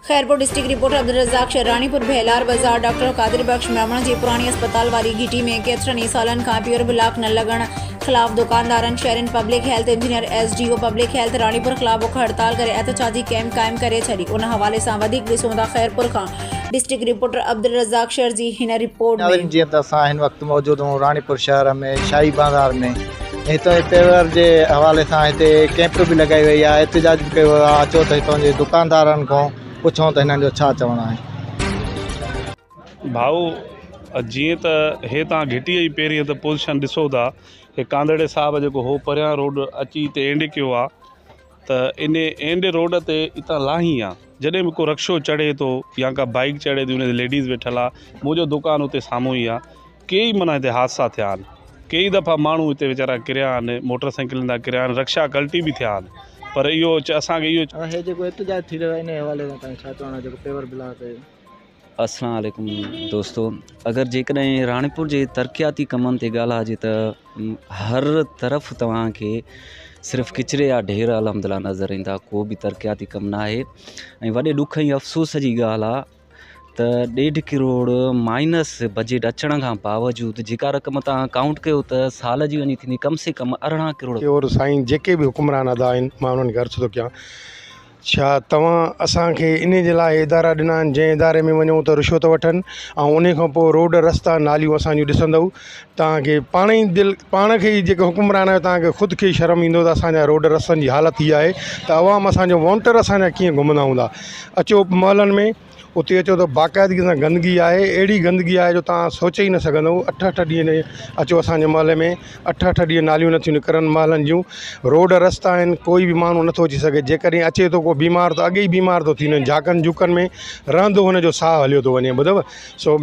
Khairpur district reporter Abdul Razzaq शहरानीपुर बहलार बाज़ार doctor कादिर बख्श मेमण जी पुरानी अस्पताल वाली घिटी में केतिरनि सालनि खां प्योर ब्लॉक न लॻण ख़िलाफ़ दुकानदारनि शहरनि public health engineer SDO public health Ranipur ख़िलाफ़ बुख हड़ताल करे एहतजाजी कैंप क़ाइमु करे छॾी। उन हवाले सां वधीक ॾिसूं था खैरपुर खां डिस्ट्रिक्ट रिपोर्टर अब्दुल रज़ाक शहर जी हिन रिपोर्ट में। जीअं त असां हिन वक़्तु मौजूदु आहियूं रानीपुर शहर में शाही बाज़ार में। हिते पेवर जे हवाले सां हिते कैंप बि लॻाई वई आहे, एहतजाज बि कयो वियो आहे। अचो त हितां जे दुकानदारनि खां पुछूं त हिननि जो छा चवणु आहे। भाऊ जीअं त हे तव्हां घिटीअ जी पहिरीं त पोज़ीशन ॾिसो था, हे कांदड़े साहिब जेको हो परियां रोड अची हिते एंड कयो आहे, त इन एंड रोड ते हितां लाही आहे। जॾहिं बि को रक्शो चढ़े थो या का बाइक चढ़े थी, उन ते लेडीज़ वेठल आहे, मुंहिंजो दुकान उते साम्हूं ई आहे। कई माना हिते हादसा थिया आहिनि, कई दफ़ा माण्हू हिते वीचारा किरिया आहिनि, मोटरसाइकिल था किरिया आहिनि, रक्षा कल्टी बि थिया आहिनि। पर इहो असांखे इहो हे जेको एहतजाज थी रहियो आहे इन हवाले सां तव्हां छा चवणु आहे जेको पेवर ब्लॉक आहे? अस्सलाम वालेकुम दोस्तों, अगर जेकॾहिं रानीपुर जे तरक़ियाती कमनि ते ॻाल्हाइजे त हर तरफ़ तव्हांखे सिर्फ़ु किचिरे या ढेर अलहमदिल्ला नज़र ईंदा, को बि तरक़ियाती कमु न आहे। ऐं वॾे ॾुख ऐं अफ़सोस जी ॻाल्हि आहे त 1.5 करोड़ माइनस बजट अचण खां बावजूदि जेका रक़म तव्हां काउंट कयो त साल जी वञी थींदी कम से कम 18 करोड़। और साईं जेके बि हुकुमरान अदा आहिनि, मां उन्हनि खे अर्ज़ु थो कयां, छा तव्हां असांखे इन जे लाइ इदारा ॾिना आहिनि जंहिं इदारे में वञूं त रिश्वत वठनि ऐं उन खां पोइ रोड रस्ता नालियूं असांजूं ॾिसंदव तव्हांखे पाण खे ई जेके हुकुमरान आहियो तव्हांखे ख़ुदि खे शर्म ईंदो त असांजा रोड रस्तनि जी हालति हीअ आहे त अवाम असांजो वॉन्टर असांजा कीअं घुमंदा हूंदा। अचो महलनि में उते अचो त बाक़ाइदगी सां गंदगी आहे, अहिड़ी गंदगी आहे जो तव्हां सोचे ई न सघंदव। 8-8 ॾींहं अचो असांजे महल में, 8-8 ॾींहं नालियूं नथियूं निकिरनि महलनि जूं, रोड रस्ता आहिनि, कोई बि माण्हू नथो अची सघे। जेकॾहिं अचे थो को बीमार त अॻे ई बीमार थो थी वञे, झाकनि झुकनि में रहंदो हुनजो साहु हलियो थो वञे, ॿुधव। सो